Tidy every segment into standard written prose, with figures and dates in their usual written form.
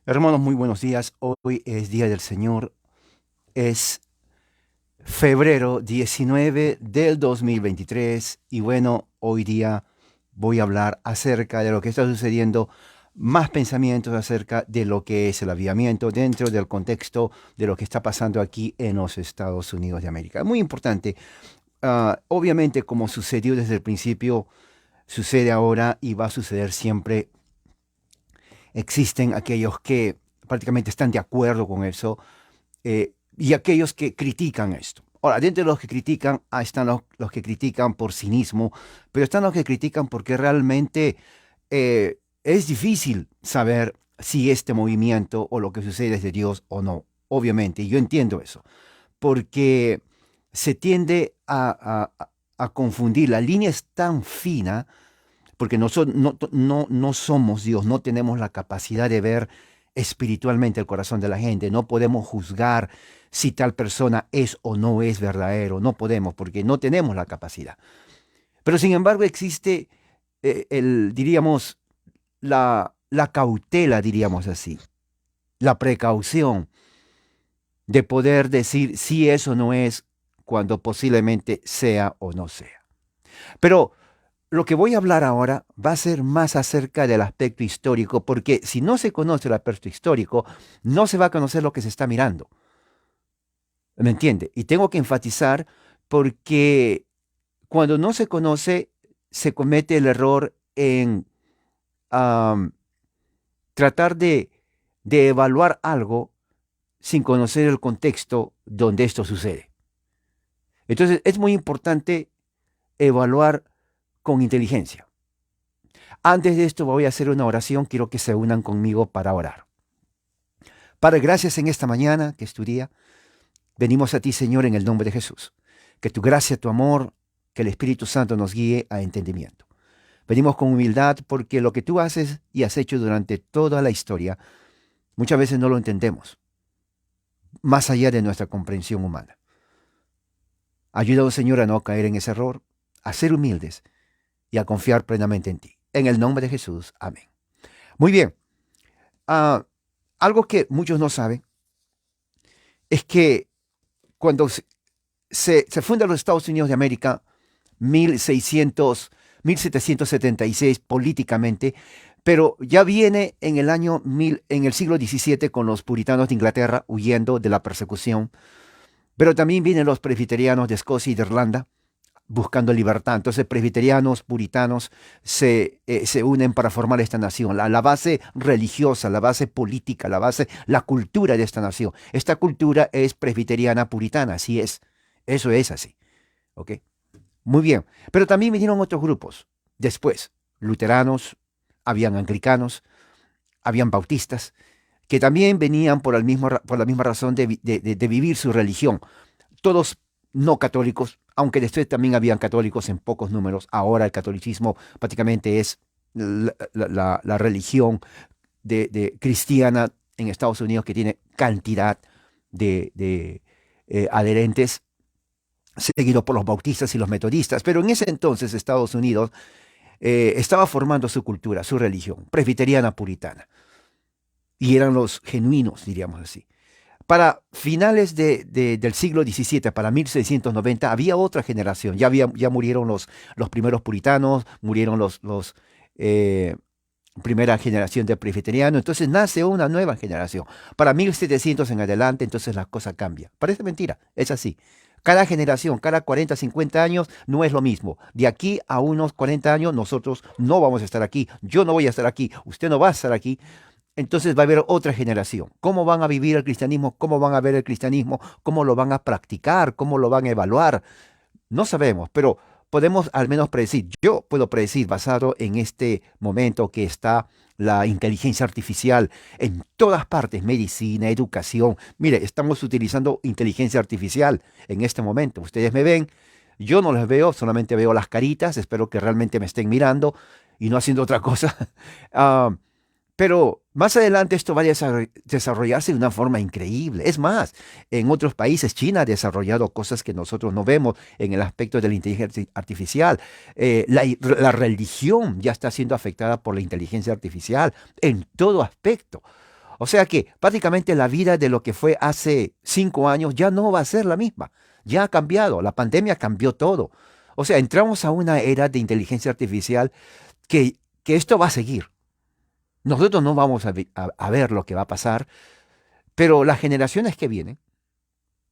Hermanos, muy buenos días. Hoy es Día del Señor. Es febrero 19 del 2023 y bueno, hoy día voy a hablar acerca de lo que está sucediendo, más pensamientos acerca de lo que es el avivamiento dentro del contexto de lo que está pasando aquí en los Estados Unidos de América. Muy importante. Obviamente, como sucedió desde el principio, sucede ahora y va a suceder siempre. Existen aquellos que prácticamente están de acuerdo con eso y aquellos que critican esto. Ahora, dentro de los que critican, están los que critican por cinismo, pero están los que critican porque realmente es difícil saber si este movimiento o lo que sucede es de Dios o no. Obviamente, y yo entiendo eso, porque se tiende a confundir. La línea es tan fina porque no somos Dios, no tenemos la capacidad de ver espiritualmente el corazón de la gente, no podemos juzgar si tal persona es o no es verdadero, no podemos porque no tenemos la capacidad. Pero sin embargo existe diríamos, la cautela, diríamos así, la precaución de poder decir si eso no es cuando posiblemente sea o no sea. Pero lo que voy a hablar ahora va a ser más acerca del aspecto histórico, porque si no se conoce el aspecto histórico, no se va a conocer lo que se está mirando. ¿Me entiende? Y tengo que enfatizar porque cuando no se conoce, se comete el error en am, tratar de evaluar algo sin conocer el contexto donde esto sucede. Entonces, es muy importante evaluar con inteligencia. Antes de esto voy a hacer una oración, quiero que se unan conmigo para orar. Padre, gracias en esta mañana, que es tu día. Venimos a ti, Señor, en el nombre de Jesús. Que tu gracia, tu amor, que el Espíritu Santo nos guíe a entendimiento. Venimos con humildad porque lo que tú haces y has hecho durante toda la historia, muchas veces no lo entendemos, más allá de nuestra comprensión humana. Ayúdanos, Señor, a no caer en ese error, a ser humildes y a confiar plenamente en ti. En el nombre de Jesús. Amén. Muy bien. Ah, Algo que muchos no saben es que cuando se funda los Estados Unidos de América, 1776 políticamente, pero ya viene en el año 1000, en el siglo XVII con los puritanos de Inglaterra huyendo de la persecución, pero también vienen los presbiterianos de Escocia y de Irlanda buscando libertad. Entonces, presbiterianos, puritanos se unen para formar esta nación. La base religiosa, la base política, la cultura de esta nación. Esta cultura es presbiteriana puritana, así es. Eso es así. ¿Ok? Muy bien. Pero también vinieron otros grupos. Después, luteranos, habían anglicanos, habían bautistas, que también venían por la misma razón de vivir su religión. Todos no católicos, aunque después también habían católicos en pocos números. Ahora el catolicismo prácticamente es la religión cristiana en Estados Unidos que tiene cantidad de adherentes, seguido por los bautistas y los metodistas. Pero en ese entonces Estados Unidos estaba formando su cultura, su religión, presbiteriana puritana. Y eran los genuinos, diríamos así. Para finales del siglo XVII, para 1690, había otra generación. Ya murieron los primeros puritanos, murieron los primera generación de presbiterianos. Entonces nace una nueva generación. Para 1700 en adelante, entonces la cosa cambia. Parece mentira, es así. Cada generación, cada 40, 50 años, no es lo mismo. De aquí a unos 40 años, nosotros no vamos a estar aquí. Yo no voy a estar aquí. Usted no va a estar aquí. Entonces va a haber otra generación. ¿Cómo van a vivir el cristianismo? ¿Cómo van a ver el cristianismo? ¿Cómo lo van a practicar? ¿Cómo lo van a evaluar? No sabemos, pero podemos al menos predecir. Yo puedo predecir, basado en este momento que está la inteligencia artificial en todas partes, medicina, educación. Mire, estamos utilizando inteligencia artificial en este momento. Ustedes me ven, yo no les veo, solamente veo las caritas. Espero que realmente me estén mirando y no haciendo otra cosa. Ah, pero más adelante esto va a desarrollarse de una forma increíble. Es más, en otros países, China ha desarrollado cosas que nosotros no vemos en el aspecto de la inteligencia artificial. La religión ya está siendo afectada por la inteligencia artificial en todo aspecto. O sea que prácticamente la vida de lo que fue hace 5 años ya no va a ser la misma. Ya ha cambiado. La pandemia cambió todo. O sea, entramos a una era de inteligencia artificial que esto va a seguir. Nosotros no vamos a ver lo que va a pasar, pero las generaciones que vienen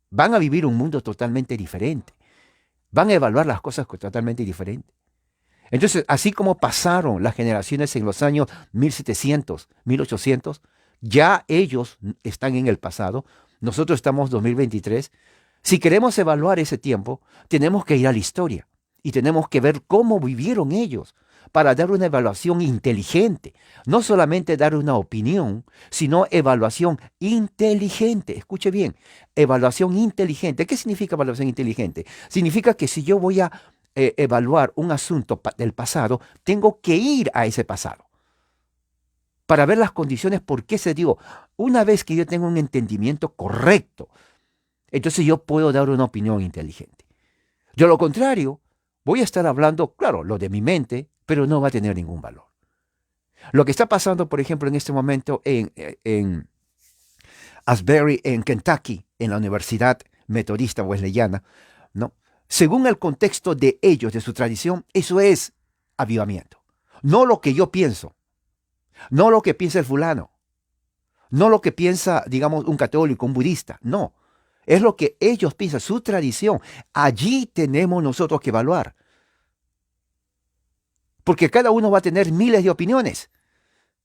van a vivir un mundo totalmente diferente. Van a evaluar las cosas totalmente diferentes. Entonces, así como pasaron las generaciones en los años 1700, 1800, ya ellos están en el pasado, nosotros estamos en 2023. Si queremos evaluar ese tiempo, tenemos que ir a la historia y tenemos que ver cómo vivieron ellos para dar una evaluación inteligente. No solamente dar una opinión, sino evaluación inteligente. Escuche bien, evaluación inteligente. ¿Qué significa evaluación inteligente? Significa que si yo voy a evaluar un asunto del pasado, tengo que ir a ese pasado para ver las condiciones por qué se dio. Una vez que yo tengo un entendimiento correcto, entonces yo puedo dar una opinión inteligente. De lo contrario, voy a estar hablando, claro, lo de mi mente, pero no va a tener ningún valor. Lo que está pasando, por ejemplo, en este momento en Asbury, en Kentucky, en la Universidad Metodista Wesleyana, ¿no? Según el contexto de ellos, de su tradición, eso es avivamiento. No lo que yo pienso, no lo que piensa el fulano, no lo que piensa, digamos, un católico, un budista, no. Es lo que ellos piensan, su tradición. Allí tenemos nosotros que evaluar. Porque cada uno va a tener miles de opiniones.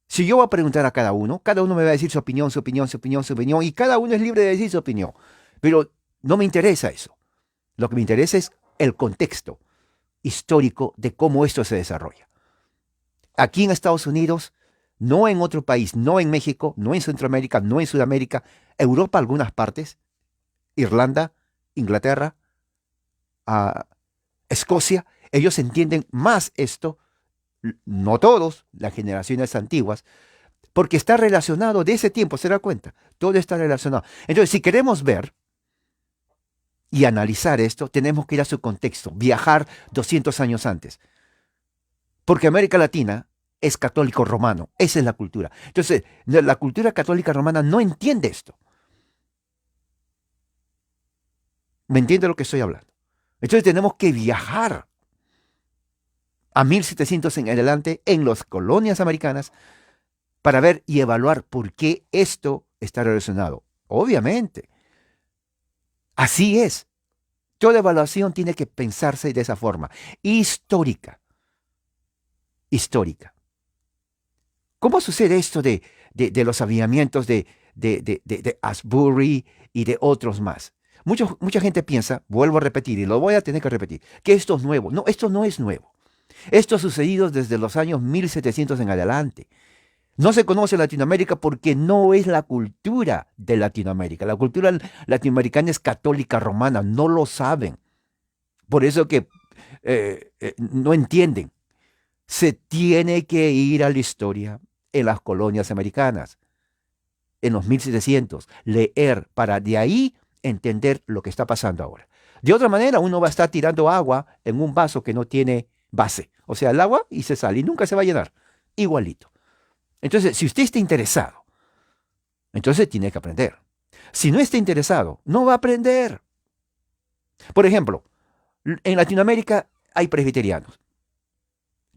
Si yo voy a preguntar a cada uno me va a decir su opinión, su opinión, su opinión, su opinión, y cada uno es libre de decir su opinión. Pero no me interesa eso. Lo que me interesa es el contexto histórico de cómo esto se desarrolla. Aquí en Estados Unidos, no en otro país, no en México, no en Centroamérica, no en Sudamérica, Europa, algunas partes, Irlanda, Inglaterra, Escocia, ellos entienden más esto, no todos, las generaciones antiguas, porque está relacionado de ese tiempo, ¿se da cuenta? Todo está relacionado. Entonces, si queremos ver y analizar esto, tenemos que ir a su contexto, viajar 200 años antes. Porque América Latina es católico romano, esa es la cultura. Entonces, la cultura católica romana no entiende esto. ¿Me entiende lo que estoy hablando? Entonces tenemos que viajar a 1700 en adelante en las colonias americanas para ver y evaluar por qué esto está relacionado. Obviamente, así es. Toda evaluación tiene que pensarse de esa forma, histórica. Histórica. ¿Cómo sucede esto de los avivamientos de Asbury y de otros más? Mucha gente piensa, vuelvo a repetir y lo voy a tener que repetir, que esto es nuevo. No, esto no es nuevo. Esto ha sucedido desde los años 1700 en adelante. No se conoce Latinoamérica porque no es la cultura de Latinoamérica. La cultura latinoamericana es católica romana, no lo saben. Por eso que no entienden. Se tiene que ir a la historia en las colonias americanas, en los 1700, leer para de ahí entender lo que está pasando ahora. De otra manera, uno va a estar tirando agua en un vaso que no tiene base. O sea, el agua y se sale y nunca se va a llenar. Igualito. Entonces, si usted está interesado, entonces tiene que aprender. Si no está interesado, no va a aprender. Por ejemplo, en Latinoamérica hay presbiterianos.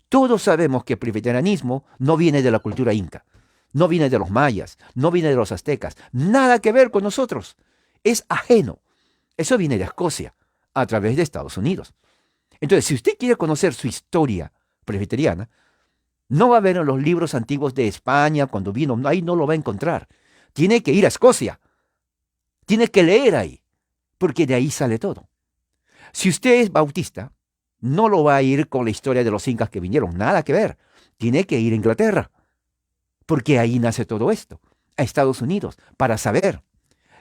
Todos sabemos que el presbiterianismo no viene de la cultura inca, no viene de los mayas, no viene de los aztecas, nada que ver con nosotros. Es ajeno. Eso viene de Escocia, a través de Estados Unidos. Entonces, si usted quiere conocer su historia presbiteriana, no va a ver en los libros antiguos de España, cuando vino, ahí no lo va a encontrar. Tiene que ir a Escocia. Tiene que leer ahí, porque de ahí sale todo. Si usted es bautista, no lo va a ir con la historia de los incas que vinieron, nada que ver. Tiene que ir a Inglaterra, porque ahí nace todo esto, a Estados Unidos, para saber.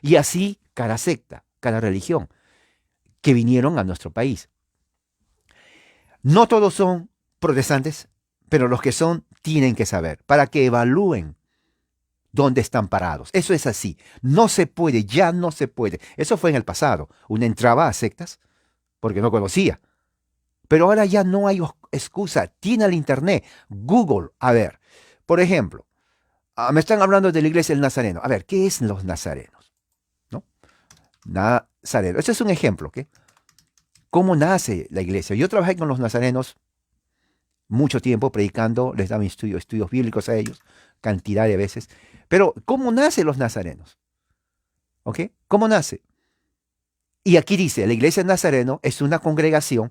Y así cada secta, cada religión que vinieron a nuestro país. No todos son protestantes, pero los que son tienen que saber para que evalúen dónde están parados. Eso es así. No se puede, ya no se puede. Eso fue en el pasado. Uno entraba a sectas porque no conocía. Pero ahora ya no hay excusa. Tiene el internet, Google. A ver, por ejemplo, Me están hablando de la iglesia del Nazareno. A ver, ¿qué es los nazarenos? ¿No? Nazareno. Este es un ejemplo, ¿ok? ¿Cómo nace la iglesia? Yo trabajé con los nazarenos mucho tiempo predicando, les daba estudios bíblicos a ellos, cantidad de veces. Pero, ¿cómo nacen los nazarenos? ¿Ok? ¿Cómo nace? Y aquí dice, la iglesia nazareno es una congregación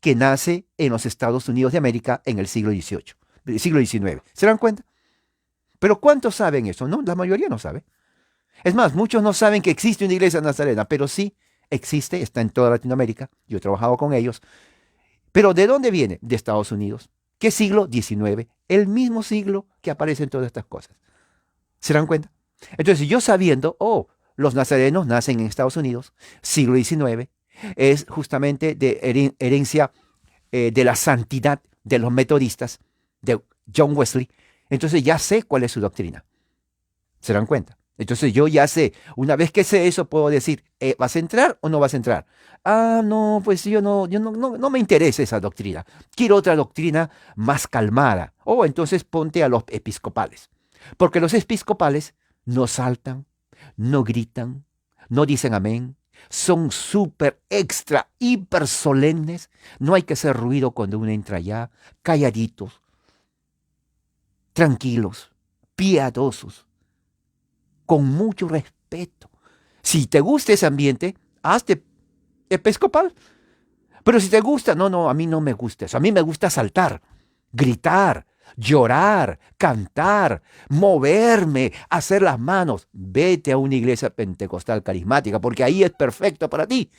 que nace en los Estados Unidos de América en el siglo XVIII, siglo XIX. ¿Se dan cuenta? Pero ¿cuántos saben eso? No, la mayoría no sabe. Es más, muchos no saben que existe una iglesia nazarena, pero sí existe, está en toda Latinoamérica. Yo he trabajado con ellos. Pero ¿de dónde viene? De Estados Unidos. ¿Qué siglo? XIX. El mismo siglo que aparecen todas estas cosas. ¿Se dan cuenta? Entonces, yo sabiendo, los nazarenos nacen en Estados Unidos, siglo XIX, es justamente de herencia de la santidad de los metodistas, de John Wesley. Entonces ya sé cuál es su doctrina. ¿Se dan cuenta? Entonces yo ya sé, una vez que sé eso, puedo decir, ¿vas a entrar o no vas a entrar? No, pues yo no me interesa esa doctrina. Quiero otra doctrina más calmada. Entonces ponte a los episcopales. Porque los episcopales no saltan, no gritan, no dicen amén. Son súper, extra, hiper solemnes. No hay que hacer ruido cuando uno entra allá. Calladitos, tranquilos, piadosos, con mucho respeto. Si te gusta ese ambiente, hazte episcopal. Pero si te gusta, no, a mí no me gusta eso. A mí me gusta saltar, gritar, llorar, cantar, moverme, hacer las manos. Vete a una iglesia pentecostal carismática, porque ahí es perfecto para ti.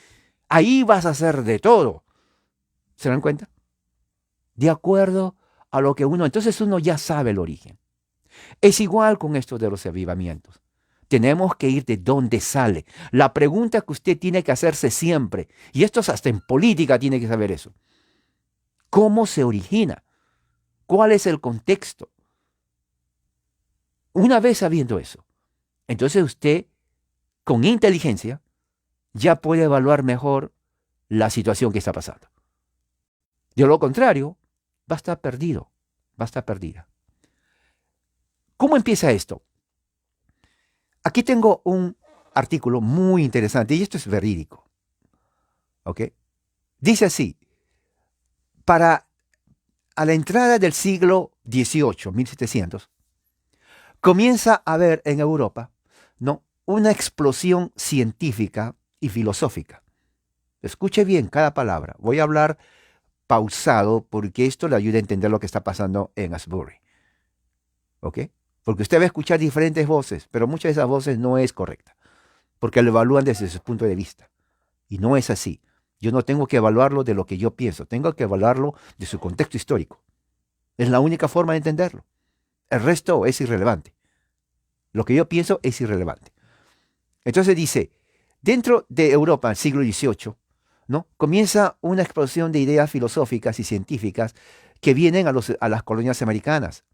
Ahí vas a hacer de todo. ¿Se dan cuenta? De acuerdo a lo que entonces uno ya sabe el origen. Es igual con esto de los avivamientos. Tenemos que ir de dónde sale. La pregunta que usted tiene que hacerse siempre, y esto es hasta en política tiene que saber eso. ¿Cómo se origina? ¿Cuál es el contexto? Una vez sabiendo eso, entonces usted, con inteligencia, ya puede evaluar mejor la situación que está pasando. De lo contrario, va a estar perdido, va a estar perdida. ¿Cómo empieza esto? Aquí tengo un artículo muy interesante, y esto es verídico. ¿Ok? Dice así, a la entrada del siglo XVIII, 1700, comienza a haber en Europa, ¿no?, una explosión científica y filosófica. Escuche bien cada palabra. Voy a hablar pausado porque esto le ayuda a entender lo que está pasando en Asbury. ¿Ok? Porque usted va a escuchar diferentes voces, pero muchas de esas voces no es correcta, porque lo evalúan desde su punto de vista. Y no es así. Yo no tengo que evaluarlo de lo que yo pienso, tengo que evaluarlo de su contexto histórico. Es la única forma de entenderlo. El resto es irrelevante. Lo que yo pienso es irrelevante. Entonces dice, dentro de Europa, el siglo XVIII, ¿no?, comienza una explosión de ideas filosóficas y científicas que vienen a las colonias americanas.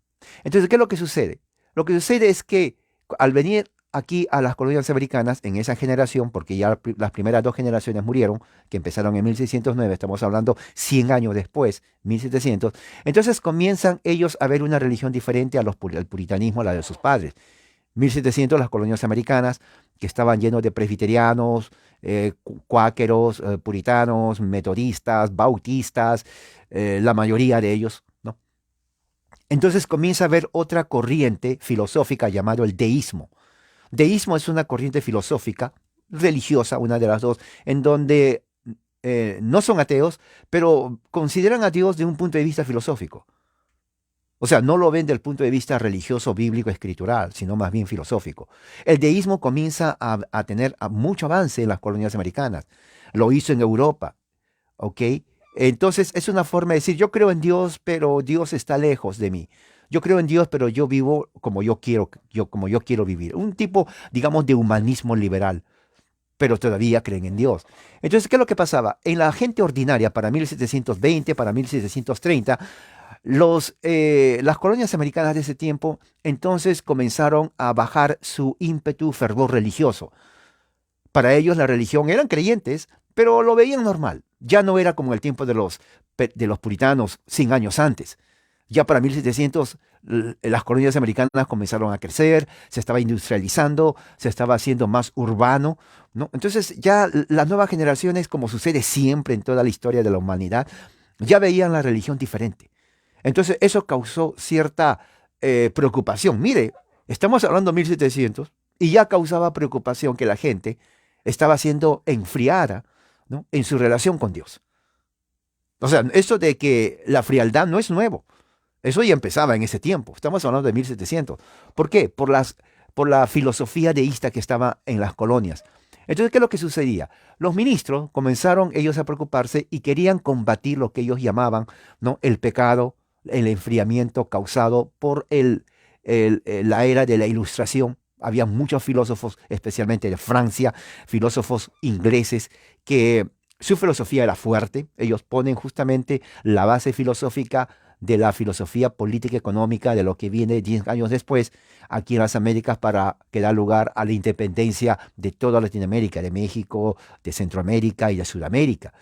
Entonces, ¿qué es lo que sucede? Lo que sucede es que al venir aquí a las colonias americanas, en esa generación, porque ya las primeras dos generaciones murieron, que empezaron en 1609, estamos hablando 100 años después, 1700, entonces comienzan ellos a ver una religión diferente al puritanismo, a la de sus padres. 1700 las colonias americanas, que estaban llenos de presbiterianos, cuáqueros, puritanos, metodistas, bautistas, la mayoría de ellos, ¿no? Entonces comienza a haber otra corriente filosófica llamado el deísmo. Deísmo es una corriente filosófica, religiosa, una de las dos, en donde no son ateos, pero consideran a Dios de un punto de vista filosófico. O sea, no lo ven del punto de vista religioso, bíblico, escritural, sino más bien filosófico. El deísmo comienza a tener mucho avance en las colonias americanas. Lo hizo en Europa, ¿ok? Entonces es una forma de decir, yo creo en Dios, pero Dios está lejos de mí. Yo creo en Dios, pero yo vivo como yo quiero, como yo quiero vivir. Un tipo, digamos, de humanismo liberal, pero todavía creen en Dios. Entonces, ¿qué es lo que pasaba? En la gente ordinaria, para 1720, para 1730, las colonias americanas de ese tiempo entonces comenzaron a bajar su ímpetu, fervor religioso. Para ellos la religión eran creyentes, pero lo veían normal. Ya no era como en el tiempo de los puritanos 100 años antes. Ya para 1700 Las colonias americanas comenzaron a crecer, se estaba industrializando, se estaba haciendo más urbano, ¿no? Entonces ya las nuevas generaciones, como sucede siempre en toda la historia de la humanidad, ya veían la religión diferente. Entonces eso causó cierta preocupación. Mire, estamos hablando de 1700 y ya causaba preocupación que la gente estaba siendo enfriada, ¿no?, en su relación con Dios. O sea, eso de que la frialdad no es nuevo. Eso ya empezaba en ese tiempo. Estamos hablando de 1700. ¿Por qué? Por la filosofía deísta que estaba en las colonias. Entonces, ¿qué es lo que sucedía? Los ministros comenzaron ellos a preocuparse y querían combatir lo que ellos llamaban, ¿no?, el pecado, el enfriamiento causado por la era de la Ilustración. Había muchos filósofos, especialmente de Francia, filósofos ingleses, que su filosofía era fuerte. Ellos ponen justamente la base filosófica de la filosofía política económica de lo que viene 10 años después aquí en las Américas para que da lugar a la independencia de toda Latinoamérica, de México, de Centroamérica y de Sudamérica.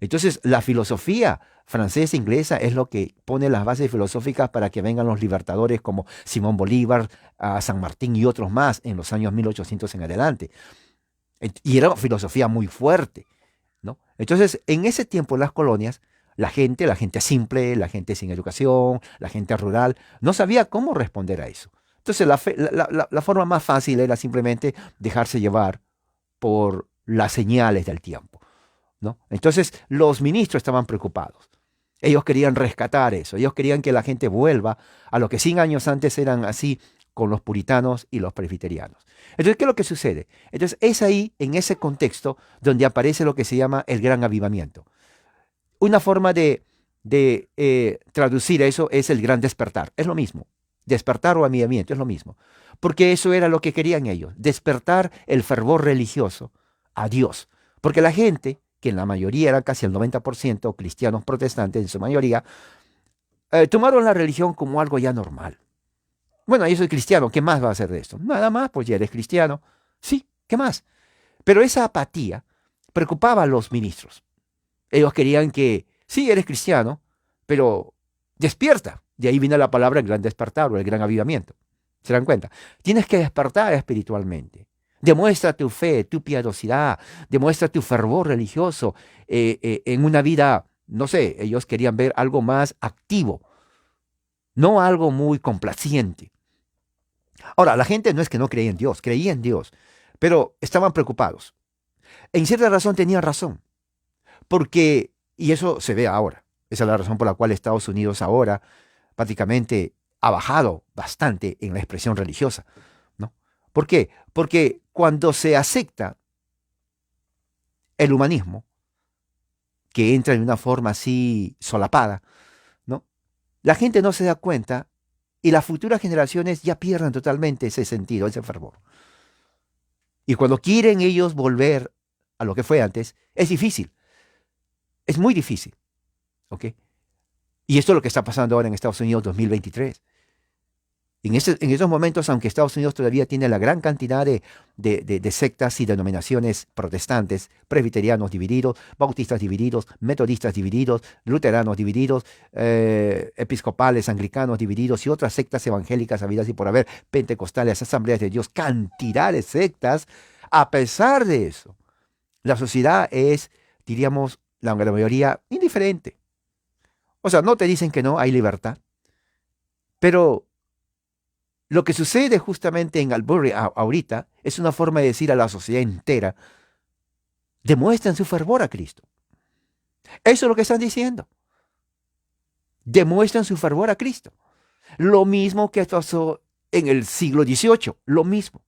Entonces, la filosofía francesa e inglesa es lo que pone las bases filosóficas para que vengan los libertadores como Simón Bolívar, San Martín y otros más en los años 1800 en adelante. Y era una filosofía muy fuerte, ¿no? Entonces, en ese tiempo, en las colonias, la gente simple, la gente sin educación, la gente rural, no sabía cómo responder a eso. Entonces, la forma más fácil era simplemente dejarse llevar por las señales del tiempo, ¿no? Entonces, los ministros estaban preocupados. Ellos querían rescatar eso. Ellos querían que la gente vuelva a lo que 100 años antes eran así con los puritanos y los presbiterianos. Entonces, ¿qué es lo que sucede? Entonces, es ahí, en ese contexto, donde aparece lo que se llama el gran avivamiento. Una forma de traducir eso es el gran despertar. Es lo mismo. Despertar o avivamiento es lo mismo. Porque eso era lo que querían ellos. Despertar el fervor religioso a Dios. Porque la gente, que en la mayoría era casi el 90% cristianos protestantes en su mayoría, tomaron la religión como algo ya normal. Bueno, yo soy cristiano, ¿qué más va a hacer de esto? Nada más, pues ya eres cristiano. Sí, ¿qué más? Pero esa apatía preocupaba a los ministros. Ellos querían que, sí, eres cristiano, pero despierta. De ahí viene la palabra el gran despertar o el gran avivamiento. ¿Se dan cuenta? Tienes que despertar espiritualmente. Demuestra tu fe, tu piadosidad, demuestra tu fervor religioso en una vida, no sé, ellos querían ver algo más activo, no algo muy complaciente. Ahora, la gente no es que no creía en Dios, pero estaban preocupados. En cierta razón tenían razón, porque, y eso se ve ahora, esa es la razón por la cual Estados Unidos ahora prácticamente ha bajado bastante en la expresión religiosa, ¿no? ¿Por qué? Porque cuando se acepta el humanismo, que entra en una forma así solapada, ¿no?, la gente no se da cuenta y las futuras generaciones ya pierden totalmente ese sentido, ese fervor. Y cuando quieren ellos volver a lo que fue antes, es difícil, es muy difícil, ¿ok? Y esto es lo que está pasando ahora en Estados Unidos 2023. En esos momentos, aunque Estados Unidos todavía tiene la gran cantidad de sectas y denominaciones protestantes, presbiterianos divididos, bautistas divididos, metodistas divididos, luteranos divididos, episcopales, anglicanos divididos y otras sectas evangélicas habidas y por haber, pentecostales, asambleas de Dios, cantidad de sectas, a pesar de eso, la sociedad es, diríamos, la mayoría indiferente. O sea, no te dicen que no, hay libertad, pero lo que sucede justamente en Albury ahorita es una forma de decir a la sociedad entera, demuestren su fervor a Cristo. Eso es lo que están diciendo. Demuestran su fervor a Cristo. Lo mismo que pasó en el siglo XVIII, lo mismo.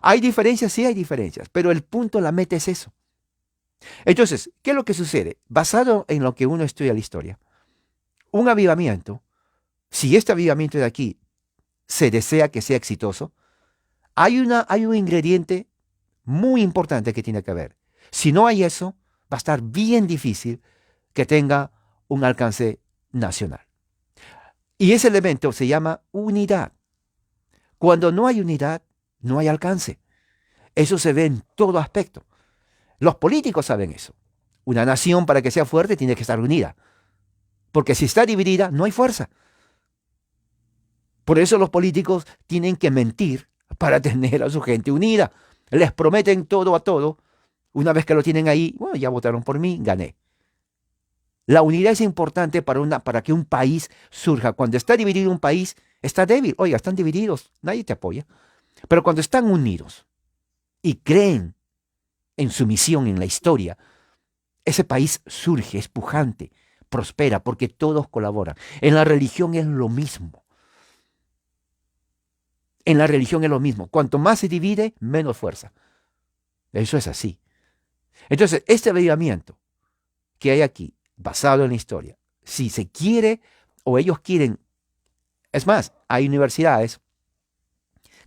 ¿Hay diferencias? Sí hay diferencias, pero el punto, la meta es eso. Entonces, ¿qué es lo que sucede? Basado en lo que uno estudia la historia, un avivamiento, si este avivamiento de aquí se desea que sea exitoso, hay un ingrediente muy importante que tiene que haber. Si no hay eso, va a estar bien difícil que tenga un alcance nacional. Y ese elemento se llama unidad. Cuando no hay unidad, no hay alcance. Eso se ve en todo aspecto. Los políticos saben eso. Una nación, para que sea fuerte, tiene que estar unida. Porque si está dividida, no hay fuerza. Por eso los políticos tienen que mentir para tener a su gente unida. Les prometen todo a todo. Una vez que lo tienen ahí, bueno, ya votaron por mí, gané. La unidad es importante para que un país surja. Cuando está dividido un país, está débil. Oiga, están divididos, nadie te apoya. Pero cuando están unidos y creen en su misión, en la historia, ese país surge, es pujante, prospera, porque todos colaboran. En la religión es lo mismo. En la religión es lo mismo. Cuanto más se divide, menos fuerza. Eso es así. Entonces, este avivamiento que hay aquí, basado en la historia, si se quiere o ellos quieren, es más, hay universidades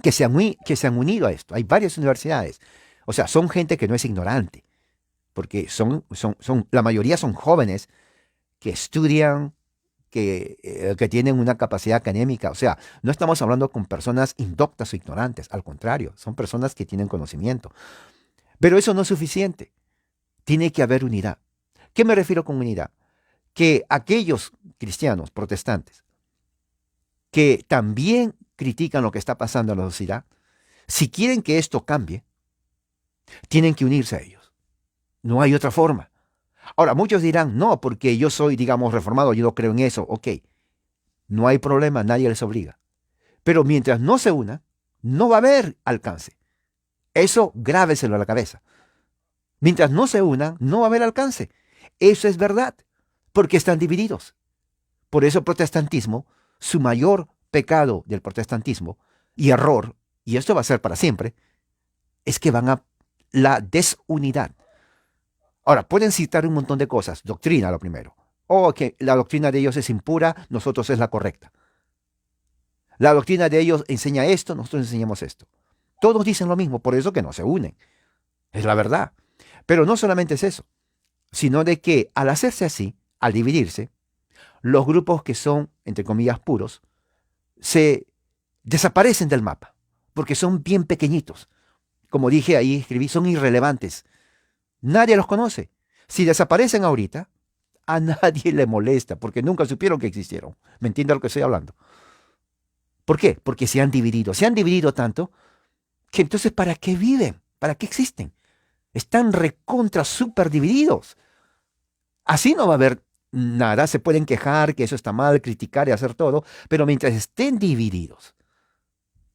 que se han unido a esto. Hay varias universidades. O sea, son gente que no es ignorante, porque la mayoría son jóvenes que estudian, que tienen una capacidad académica. O sea, no estamos hablando con personas indoctas o ignorantes, al contrario, son personas que tienen conocimiento. Pero eso no es suficiente. Tiene que haber unidad. ¿Qué me refiero con unidad? Que aquellos cristianos protestantes que también critican lo que está pasando en la sociedad, si quieren que esto cambie, tienen que unirse a ellos. No hay otra forma. Ahora, muchos dirán, no, porque yo soy, digamos, reformado, yo no creo en eso. Ok, no hay problema, nadie les obliga. Pero mientras no se unan, no va a haber alcance. Eso grábeselo a la cabeza. Mientras no se unan, no va a haber alcance. Eso es verdad, porque están divididos. Por eso el protestantismo, su mayor pecado del protestantismo y error, y esto va a ser para siempre, es que van a la desunidad. Ahora, pueden citar un montón de cosas. Doctrina, lo primero. O que la doctrina de ellos es impura, nosotros es la correcta. La doctrina de ellos enseña esto, nosotros enseñamos esto. Todos dicen lo mismo, por eso que no se unen. Es la verdad. Pero no solamente es eso, sino de que al hacerse así, al dividirse, los grupos que son, entre comillas, puros, se desaparecen del mapa, porque son bien pequeñitos. Como dije ahí, escribí, son irrelevantes. Nadie los conoce. Si desaparecen ahorita, a nadie le molesta, porque nunca supieron que existieron. ¿Me entiende lo que estoy hablando? ¿Por qué? Porque se han dividido. Se han dividido tanto que entonces, ¿para qué viven? ¿Para qué existen? Están recontra súper divididos. Así no va a haber nada. Se pueden quejar que eso está mal, criticar y hacer todo, pero mientras estén divididos,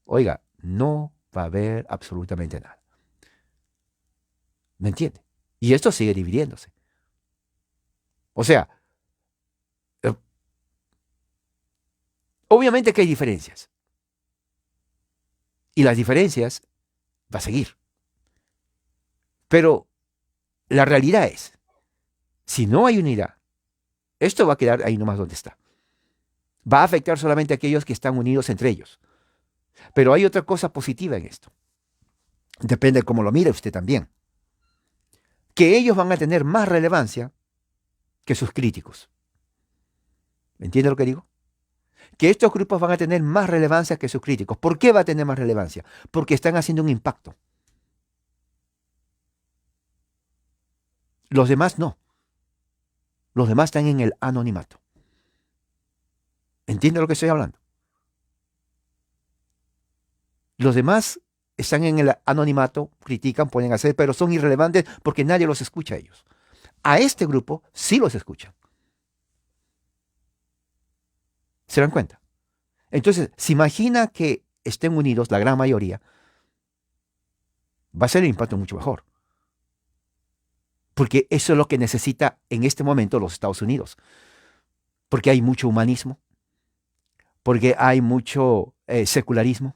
oiga, no va a haber absolutamente nada. ¿Me entiende? Y esto sigue dividiéndose. O sea, eh, obviamente que hay diferencias. Y las diferencias va a seguir. Pero la realidad es, si no hay unidad, esto va a quedar ahí nomás donde está. Va a afectar solamente a aquellos que están unidos entre ellos. Pero hay otra cosa positiva en esto. Depende de cómo lo mire usted también. Que ellos van a tener más relevancia que sus críticos. ¿Me entiende lo que digo? Que estos grupos van a tener más relevancia que sus críticos. ¿Por qué va a tener más relevancia? Porque están haciendo un impacto. Los demás no. Los demás están en el anonimato. ¿Entiende lo que estoy hablando? Los demás están en el anonimato, critican, pueden hacer, pero son irrelevantes porque nadie los escucha a ellos. A este grupo sí los escuchan. ¿Se dan cuenta? Entonces, se imagina que estén unidos la gran mayoría, va a ser el impacto mucho mejor. Porque eso es lo que necesita en este momento los Estados Unidos. Porque hay mucho humanismo, porque hay mucho secularismo.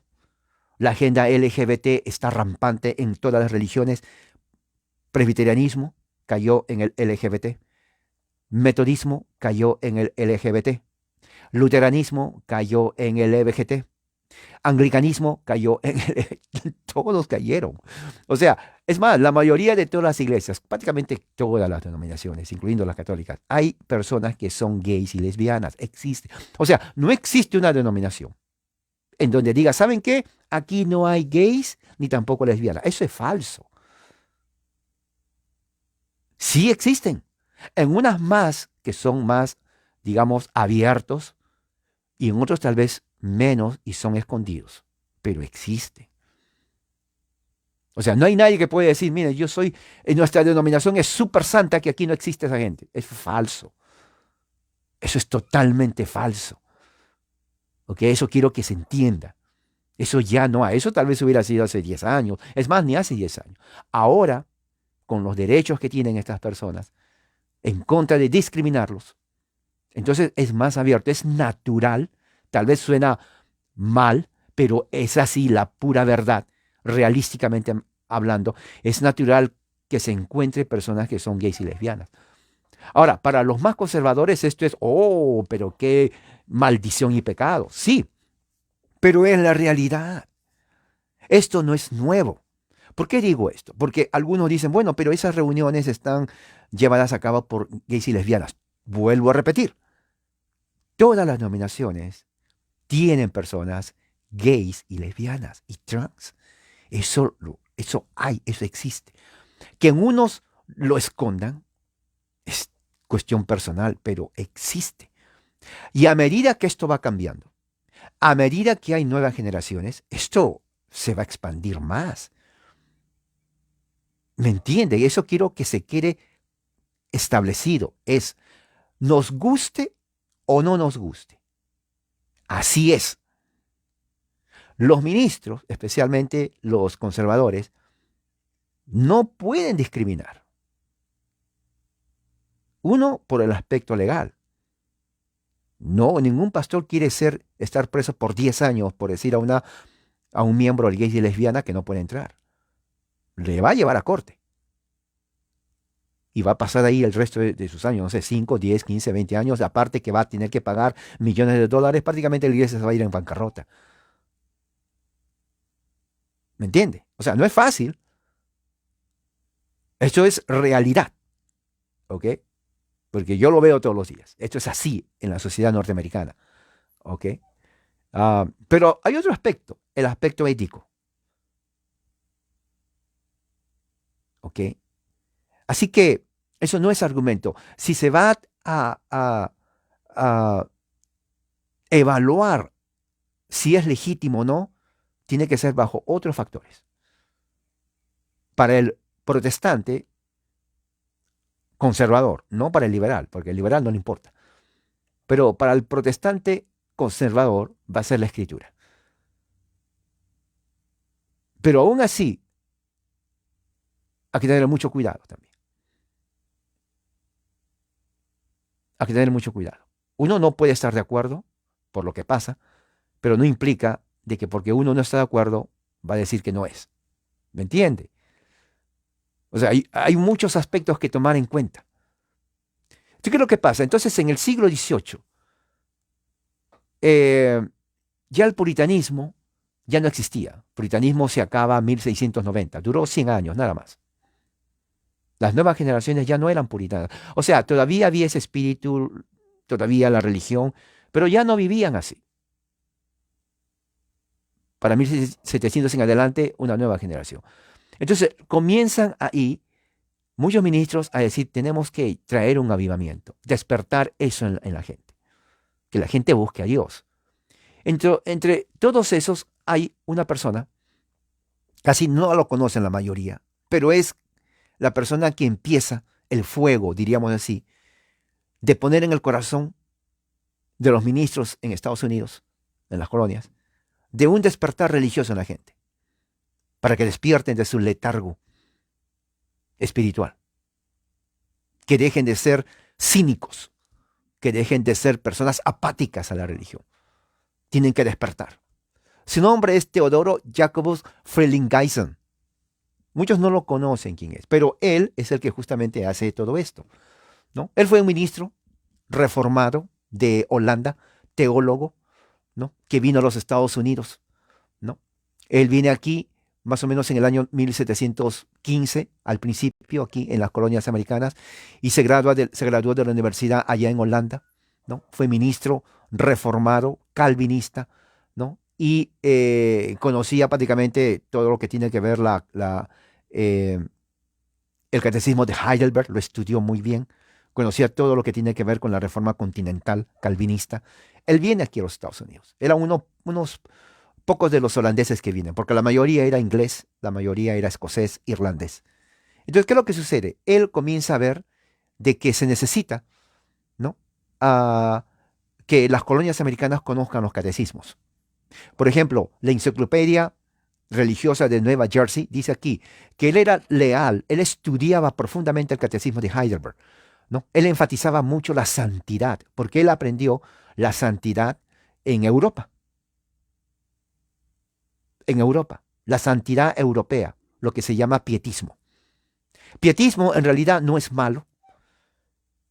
La agenda LGBT está rampante en todas las religiones. Presbiterianismo cayó en el LGBT. Metodismo cayó en el LGBT. Luteranismo cayó en el LGBT. Anglicanismo cayó en el... Todos cayeron. O sea, es más, la mayoría de todas las iglesias, prácticamente todas las denominaciones, incluyendo las católicas, hay personas que son gays y lesbianas. Existe. O sea, no existe una denominación en donde diga, ¿saben qué? Aquí no hay gays ni tampoco lesbianas. Eso es falso. Sí existen. En unas más que son más, digamos, abiertos y en otros tal vez menos y son escondidos, pero existe. O sea, no hay nadie que pueda decir, mire, nuestra denominación es súper santa, que aquí no existe esa gente. Es falso. Eso es totalmente falso. ¿Ok? Eso quiero que se entienda. Eso ya no hay. Eso tal vez hubiera sido hace 10 años. Es más, ni hace 10 años. Ahora, con los derechos que tienen estas personas, en contra de discriminarlos, entonces es más abierto, es natural. Tal vez suena mal, pero es así la pura verdad. Realísticamente hablando, es natural que se encuentre personas que son gays y lesbianas. Ahora, para los más conservadores esto es, oh, pero qué maldición y pecado. Sí, pero es la realidad. Esto no es nuevo. ¿Por qué digo esto? Porque algunos dicen, bueno, pero esas reuniones están llevadas a cabo por gays y lesbianas. Vuelvo a repetir, todas las nominaciones tienen personas gays y lesbianas y trans. Eso hay, eso existe. Que en unos lo escondan es cuestión personal, pero existe. Y a medida que esto va cambiando, a medida que hay nuevas generaciones, esto se va a expandir más. ¿Me entiende? Y eso quiero que se quede establecido. Es, nos guste o no nos guste. Así es. Los ministros, especialmente los conservadores, no pueden discriminar. Uno, por el aspecto legal. No, ningún pastor quiere estar preso por 10 años por decir a un miembro del gay y lesbiana que no puede entrar. Le va a llevar a corte. Y va a pasar ahí el resto de sus años, no sé, 5, 10, 15, 20 años, aparte que va a tener que pagar millones de dólares, prácticamente la iglesia se va a ir en bancarrota. ¿Me entiende? O sea, no es fácil. Esto es realidad. ¿Ok? Porque yo lo veo todos los días. Esto es así en la sociedad norteamericana. ¿Ok? Pero hay otro aspecto, el aspecto ético. ¿Ok? Así que eso no es argumento. Si se va a evaluar si es legítimo o no, tiene que ser bajo otros factores. Para el protestante conservador, no para el liberal, porque el liberal no le importa. Pero para el protestante conservador va a ser la escritura. Pero aún así, hay que tener mucho cuidado también. Hay que tener mucho cuidado. Uno no puede estar de acuerdo por lo que pasa, pero no implica de que porque uno no está de acuerdo va a decir que no es. ¿Me entiende? O sea, hay muchos aspectos que tomar en cuenta. ¿Qué es lo que pasa? Entonces, en el siglo XVIII, ya el puritanismo ya no existía. El puritanismo se acaba en 1690, duró 100 años, nada más. Las nuevas generaciones ya no eran puritanas. O sea, todavía había ese espíritu, todavía la religión, pero ya no vivían así. Para 1700 en adelante, una nueva generación. Entonces, comienzan ahí muchos ministros a decir, tenemos que traer un avivamiento, despertar eso en la gente, que la gente busque a Dios. Entre todos esos hay una persona, casi no lo conocen la mayoría, pero es la persona que empieza el fuego, diríamos así, de poner en el corazón de los ministros en Estados Unidos, en las colonias, de un despertar religioso en la gente, para que despierten de su letargo espiritual, que dejen de ser cínicos, que dejen de ser personas apáticas a la religión. Tienen que despertar. Su nombre es Teodoro Jacobus Frelinghuysen. Muchos no lo conocen quién es, pero él es el que justamente hace todo esto, ¿no? Él fue un ministro reformado de Holanda, teólogo, ¿no? Que vino a los Estados Unidos, ¿no? Él viene aquí más o menos en el año 1715, al principio, aquí en las colonias americanas, y se graduó de la universidad allá en Holanda, ¿no? Fue ministro reformado, calvinista, ¿no? Y conocía prácticamente todo lo que tiene que ver eh, el catecismo de Heidelberg, lo estudió muy bien, conocía todo lo que tiene que ver con la reforma continental calvinista. Él viene aquí a los Estados Unidos. Era unos pocos de los holandeses que vienen, porque la mayoría era inglés, la mayoría era escocés, irlandés. Entonces, ¿qué es lo que sucede? Él comienza a ver de que se necesita, ¿no? Ah, que las colonias americanas conozcan los catecismos. Por ejemplo, la enciclopedia religiosa de Nueva Jersey dice aquí que él era leal, él estudiaba profundamente el catecismo de Heidelberg, ¿no? Él enfatizaba mucho la santidad, porque él aprendió la santidad en Europa, la santidad europea, lo que se llama pietismo. Pietismo en realidad no es malo.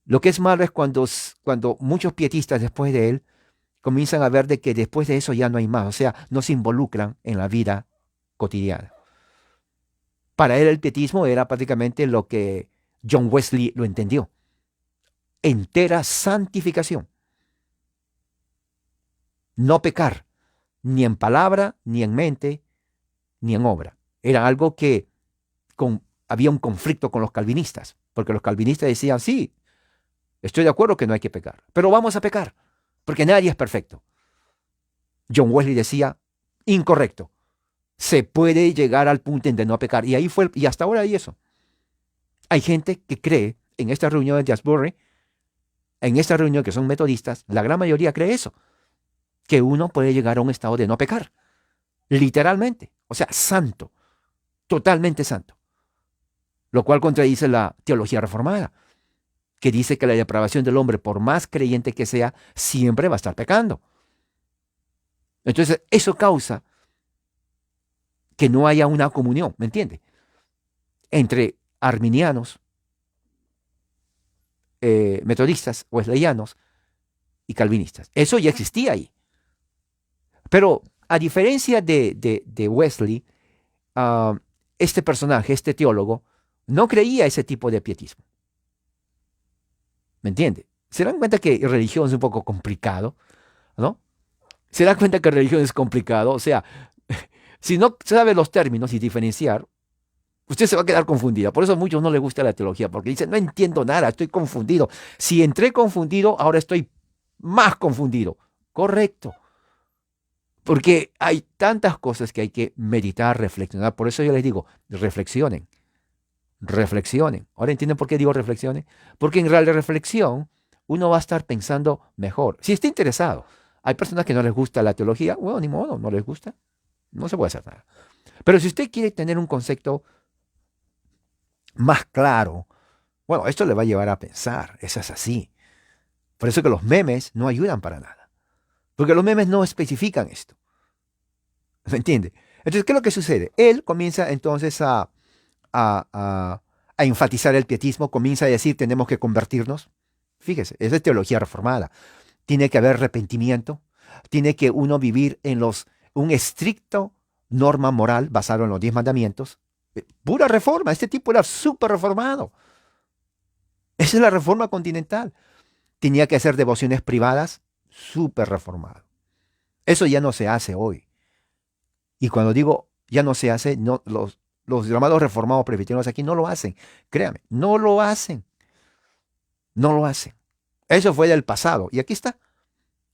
Lo que es malo es cuando muchos pietistas después de él comienzan a ver de que después de eso ya no hay más, o sea, no se involucran en la vida cotidiana. Para él el pietismo era prácticamente lo que John Wesley lo entendió. Entera santificación. No pecar, ni en palabra, ni en mente, ni en obra. Era algo que había un conflicto con los calvinistas, porque los calvinistas decían, sí, estoy de acuerdo que no hay que pecar, pero vamos a pecar, porque nadie es perfecto. John Wesley decía, incorrecto. Se puede llegar al punto de no pecar. Y ahí fue, y hasta ahora hay eso. Hay gente que cree en esta reunión de Asbury, en esta reunión que son metodistas, la gran mayoría cree eso, que uno puede llegar a un estado de no pecar, literalmente, o sea, santo, totalmente santo, lo cual contradice la teología reformada, que dice que la depravación del hombre, por más creyente que sea, siempre va a estar pecando. Entonces, eso causa que no haya una comunión, ¿me entiende? Entre arminianos, metodistas, wesleyanos y calvinistas. Eso ya existía ahí. Pero a diferencia de Wesley, este personaje, este teólogo, no creía ese tipo de pietismo. ¿Me entiende? Se dan cuenta que religión es un poco complicado, ¿no? Se dan cuenta que religión es complicado. O sea, si no sabe los términos y diferenciar, usted se va a quedar confundida. Por eso a muchos no les gusta la teología, porque dicen, no entiendo nada, estoy confundido. Si entré confundido, ahora estoy más confundido. Correcto. Porque hay tantas cosas que hay que meditar, reflexionar. Por eso yo les digo, reflexionen, reflexionen. ¿Ahora entienden por qué digo reflexionen? Porque en real reflexión uno va a estar pensando mejor. Si está interesado, hay personas que no les gusta la teología, bueno, ni modo, no les gusta, no se puede hacer nada. Pero si usted quiere tener un concepto más claro, bueno, esto le va a llevar a pensar, eso es así. Por eso que los memes no ayudan para nada. Porque los memes no especifican esto. ¿Me entiende? Entonces, ¿qué es lo que sucede? Él comienza entonces a enfatizar el pietismo, comienza a decir tenemos que convertirnos. Fíjese, esa es teología reformada. Tiene que haber arrepentimiento, tiene que uno vivir en un estricto norma moral basado en los 10 mandamientos. Pura reforma, este tipo era súper reformado. Esa es la reforma continental. Tenía que hacer devociones privadas, súper reformado. Eso ya no se hace hoy. Y cuando digo ya no se hace, no, los llamados reformados presbiterianos aquí no lo hacen. Créame, no lo hacen. No lo hacen. Eso fue del pasado. Y aquí está.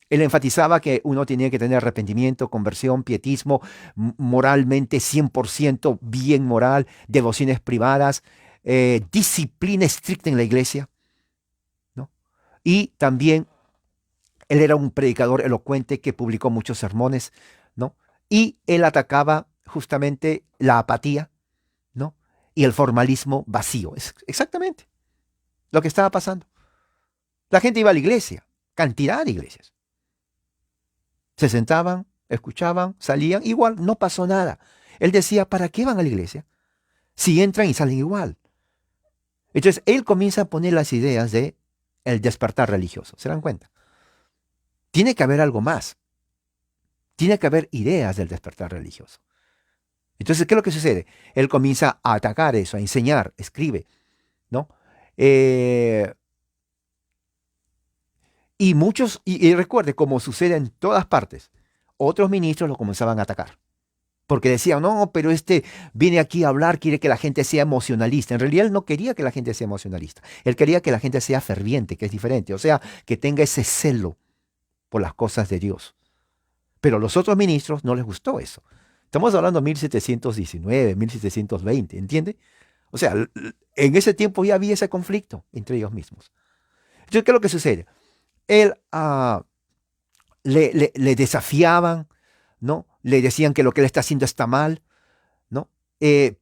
Él enfatizaba que uno tenía que tener arrepentimiento, conversión, pietismo, moralmente 100% bien moral, devociones privadas, disciplina estricta en la iglesia, ¿no? Y también él era un predicador elocuente que publicó muchos sermones, ¿no? Y él atacaba justamente la apatía, ¿no? Y el formalismo vacío. Es exactamente lo que estaba pasando. La gente iba a la iglesia, cantidad de iglesias. Se sentaban, escuchaban, salían, igual, no pasó nada. Él decía, ¿para qué van a la iglesia? Si entran y salen igual. Entonces, él comienza a poner las ideas de el despertar religioso. ¿Se dan cuenta? Tiene que haber algo más. Tiene que haber ideas del despertar religioso. Entonces, ¿qué es lo que sucede? Él comienza a atacar eso, a enseñar, escribe, ¿no? Y muchos, y recuerde, como sucede en todas partes, otros ministros lo comenzaban a atacar. Porque decían, no, pero este viene aquí a hablar, quiere que la gente sea emocionalista. En realidad él no quería que la gente sea emocionalista. Él quería que la gente sea ferviente, que es diferente. O sea, que tenga ese celo por las cosas de Dios. Pero a los otros ministros no les gustó eso. Estamos hablando de 1719, 1720, ¿entiende? O sea, en ese tiempo ya había ese conflicto entre ellos mismos. Entonces, ¿qué es lo que sucede? Él le desafiaban, ¿no? Le decían que lo que él está haciendo está mal, ¿no?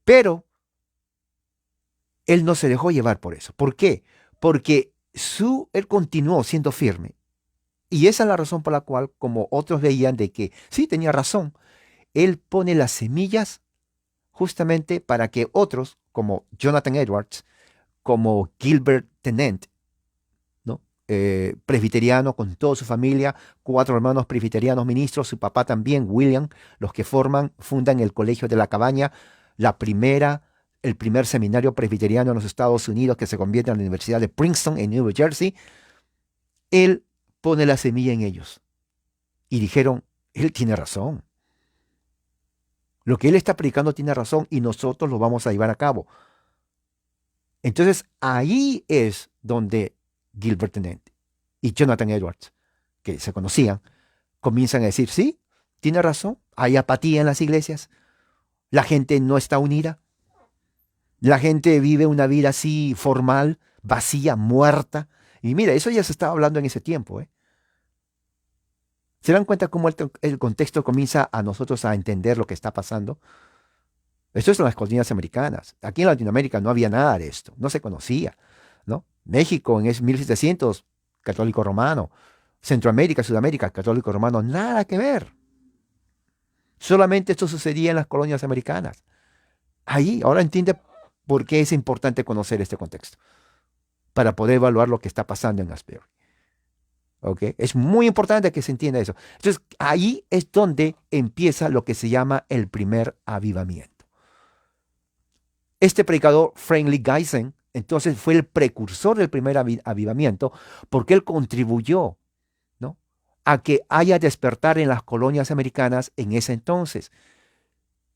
Pero él no se dejó llevar por eso. ¿Por qué? Porque él continuó siendo firme. Y esa es la razón por la cual, como otros veían de que sí tenía razón, él pone las semillas justamente para que otros, como Jonathan Edwards, como Gilbert Tennent, ¿no? Presbiteriano con toda su familia, 4 hermanos presbiterianos ministros, su papá también, William, los que fundan el Colegio de la Cabaña, el primer seminario presbiteriano en los Estados Unidos que se convierte en la Universidad de Princeton en New Jersey. Él pone la semilla en ellos y dijeron, él tiene razón. Lo que él está predicando tiene razón y nosotros lo vamos a llevar a cabo. Entonces ahí es donde Gilbert Tennent y Jonathan Edwards, que se conocían, comienzan a decir, sí, tiene razón, hay apatía en las iglesias, la gente no está unida, la gente vive una vida así formal, vacía, muerta. Y mira, eso ya se estaba hablando en ese tiempo, ¿eh? ¿Se dan cuenta cómo el contexto comienza a nosotros a entender lo que está pasando? Esto es en las colonias americanas. Aquí en Latinoamérica no había nada de esto, no se conocía, ¿no? México en 1700, católico romano. Centroamérica, Sudamérica, católico romano, nada que ver. Solamente esto sucedía en las colonias americanas. Ahí, ahora entiende por qué es importante conocer este contexto, para poder evaluar lo que está pasando en Asbury. ¿Ok? Es muy importante que se entienda eso. Entonces, ahí es donde empieza lo que se llama el primer avivamiento. Este predicador, Franklin Geisen, entonces fue el precursor del primer avivamiento porque él contribuyó, ¿no?, a que haya despertar en las colonias americanas en ese entonces,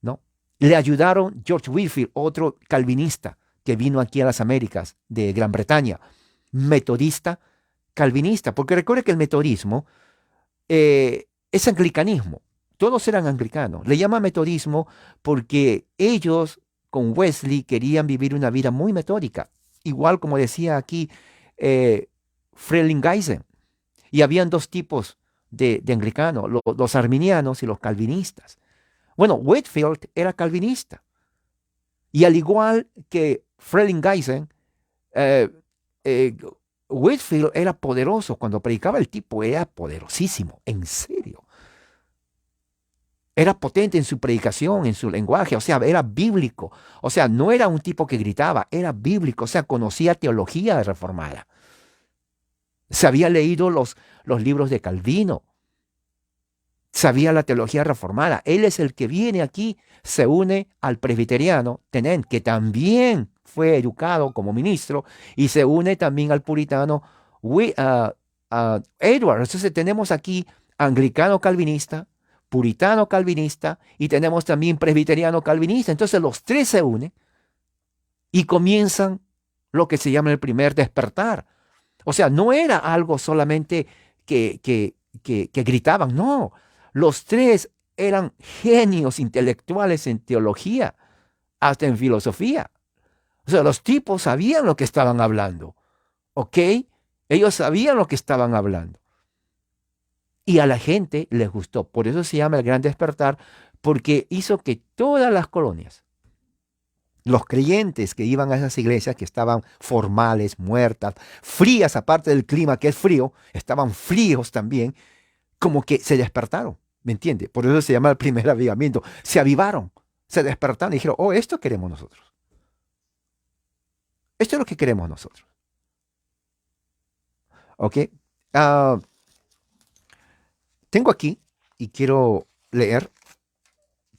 ¿no? Le ayudaron George Whitefield, otro calvinista que vino aquí a las Américas de Gran Bretaña, metodista calvinista, porque recuerde que el metodismo es anglicanismo. Todos eran anglicanos. Le llama metodismo porque ellos con Wesley querían vivir una vida muy metódica, igual como decía aquí Frelinghuysen. Y habían dos tipos de anglicanos, los arminianos y los calvinistas. Bueno, Whitefield era calvinista. Y al igual que Frelinghuysen, eh, eh, Whitefield era poderoso. Cuando predicaba el tipo era poderosísimo, en serio. Era potente en su predicación, en su lenguaje, o sea, era bíblico. O sea, no era un tipo que gritaba, era bíblico, o sea, conocía teología reformada. Se había leído los libros de Calvino, sabía la teología reformada. Él es el que viene aquí, se une al presbiteriano Tennent, que también fue educado como ministro, y se une también al puritano Edward. Entonces tenemos aquí anglicano calvinista, puritano calvinista, y tenemos también presbiteriano calvinista. Entonces los tres se unen y comienzan lo que se llama el primer despertar. O sea, no era algo solamente que gritaban, no. Los tres eran genios intelectuales en teología, hasta en filosofía. O sea, los tipos sabían lo que estaban hablando, ¿ok? Ellos sabían lo que estaban hablando. Y a la gente les gustó. Por eso se llama el Gran Despertar, porque hizo que todas las colonias, los creyentes que iban a esas iglesias que estaban formales, muertas, frías, aparte del clima que es frío, estaban fríos también, como que se despertaron, ¿me entiende? Por eso se llama el primer avivamiento. Se avivaron, se despertaron y dijeron, oh, esto queremos nosotros. Esto es lo que queremos nosotros. ¿Ok? Ah, tengo aquí y quiero leer.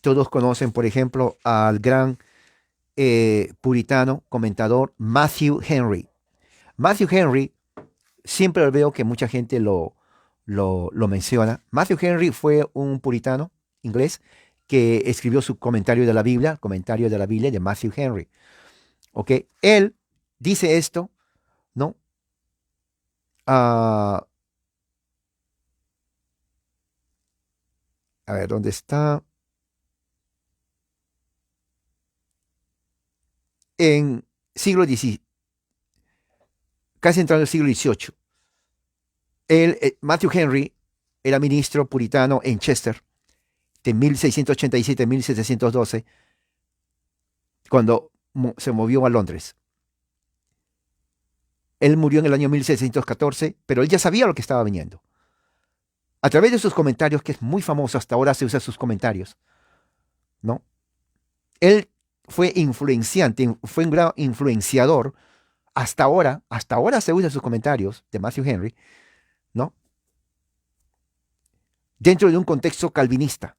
Todos conocen, por ejemplo, al gran puritano, comentador Matthew Henry. Matthew Henry, siempre veo que mucha gente lo menciona. Matthew Henry fue un puritano inglés que escribió su comentario de la Biblia, el comentario de la Biblia de Matthew Henry. ¿Ok? Él dice esto, ¿no? Ah, a ver, ¿dónde está? En siglo XIX, casi entrando el siglo XVIII. Él, Matthew Henry era ministro puritano en Chester de 1687 a 1712, cuando se movió a Londres. Él murió en el año 1614, pero él ya sabía lo que estaba viniendo. A través de sus comentarios, que es muy famoso, hasta ahora se usa sus comentarios, ¿no? Él fue influenciante, fue un gran influenciador. Hasta ahora se usan sus comentarios de Matthew Henry, ¿no? Dentro de un contexto calvinista.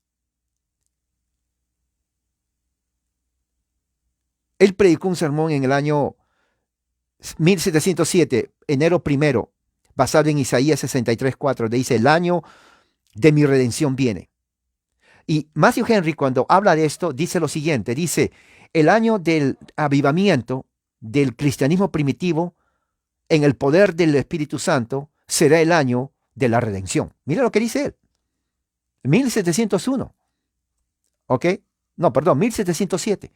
Él predicó un sermón en el año 1707, enero 1, basado en Isaías 63:4, dice: el año de mi redención viene. Y Matthew Henry, cuando habla de esto, dice lo siguiente, dice: el año del avivamiento del cristianismo primitivo en el poder del Espíritu Santo será el año de la redención. Mira lo que dice él. 1701. ¿Ok? No, perdón, 1707.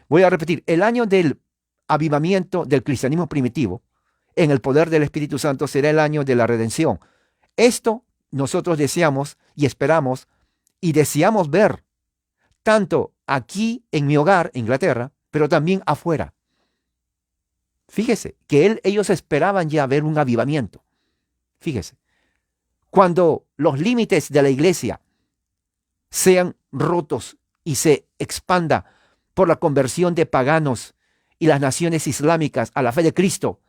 Voy a repetir, el año del avivamiento del cristianismo primitivo en el poder del Espíritu Santo será el año de la redención. Esto nosotros deseamos y esperamos y deseamos ver tanto aquí en mi hogar, Inglaterra, pero también afuera. Fíjese que ellos esperaban ya ver un avivamiento. Fíjese, cuando los límites de la iglesia sean rotos y se expanda por la conversión de paganos y las naciones islámicas a la fe de Cristo,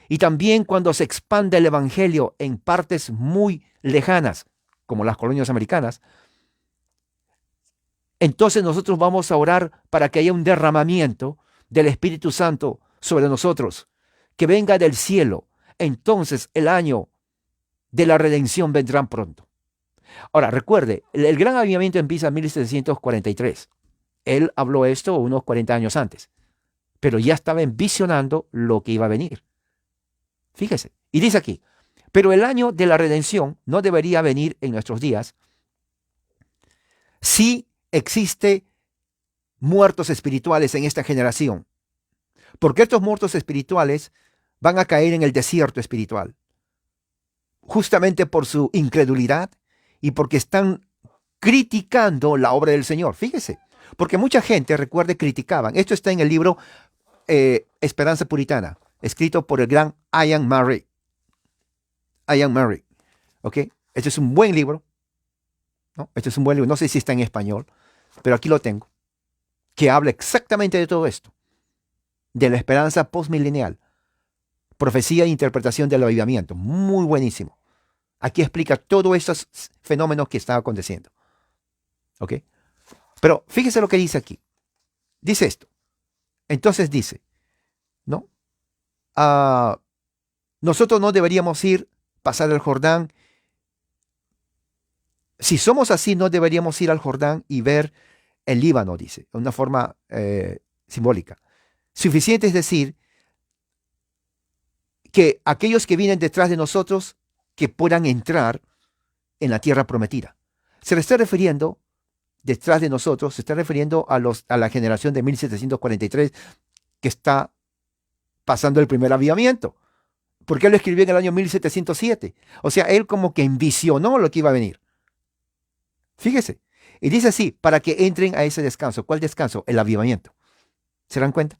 y también cuando se expanda el evangelio en partes muy lejanas, como las colonias americanas, entonces nosotros vamos a orar para que haya un derramamiento del Espíritu Santo sobre nosotros, que venga del cielo. Entonces el año de la redención vendrá pronto. Ahora, recuerde, el gran avivamiento empieza en 1743. Él habló esto unos 40 años antes, pero ya estaba envisionando lo que iba a venir. Fíjese, y dice aquí: pero el año de la redención no debería venir en nuestros días si existe muertos espirituales en esta generación, porque estos muertos espirituales van a caer en el desierto espiritual, justamente por su incredulidad y porque están criticando la obra del Señor. Fíjese, porque mucha gente, recuerde, criticaban. Esto está en el libro Esperanza Puritana, escrito por el gran Ian Murray. Ian Murray, ¿ok? Este es un buen libro, ¿no? Este es un buen libro, no sé si está en español, pero aquí lo tengo, que habla exactamente de todo esto, de la esperanza postmilenial, profecía e interpretación del avivamiento. Muy buenísimo. Aquí explica todos estos fenómenos que están aconteciendo, ¿ok? Pero fíjese lo que dice aquí. Dice esto. Entonces dice, ¿no? Nosotros no deberíamos pasar el Jordán. Si somos así, no deberíamos ir al Jordán y ver el Líbano, dice, de una forma simbólica. Suficiente es decir que aquellos que vienen detrás de nosotros que puedan entrar en la tierra prometida. Se le está refiriendo, detrás de nosotros, se está refiriendo a la generación de 1743 que está pasando el primer avivamiento. Porque él lo escribió en el año 1707. O sea, él como que envisionó lo que iba a venir. Fíjese. Y dice así, para que entren a ese descanso. ¿Cuál descanso? El avivamiento. ¿Se dan cuenta?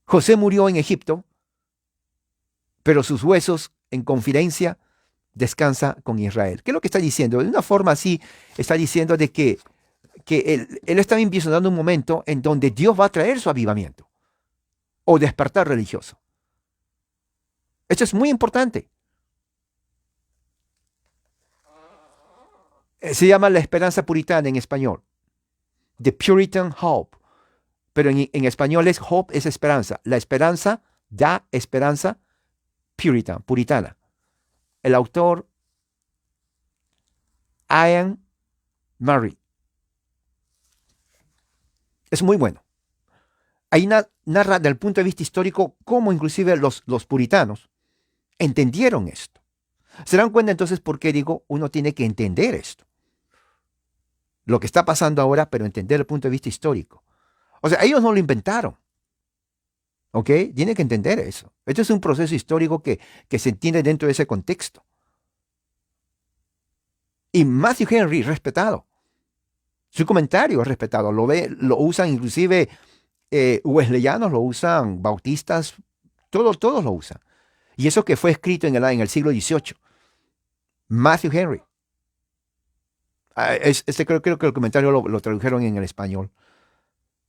José murió en Egipto, pero sus huesos en confidencia descansa con Israel. ¿Qué es lo que está diciendo? De una forma así, está diciendo de que él está envisionando un momento en donde Dios va a traer su avivamiento o despertar religioso. Esto es muy importante. Se llama la esperanza puritana en español. The Puritan Hope. Pero en español es hope, es esperanza. La esperanza da esperanza. puritana. El autor Ian Murray. Es muy bueno. Ahí narra desde el punto de vista histórico cómo inclusive los puritanos entendieron esto. ¿Se dan cuenta entonces por qué digo uno tiene que entender esto? Lo que está pasando ahora, pero entender el punto de vista histórico. O sea, ellos no lo inventaron. ¿Ok? Tiene que entender eso. Esto es un proceso histórico que se entiende dentro de ese contexto. Y Matthew Henry, respetado. Su comentario es respetado. Lo usan inclusive wesleyanos, lo usan bautistas, todos lo usan. Y eso que fue escrito en el siglo XVIII. Matthew Henry. Creo que el comentario lo tradujeron en el español.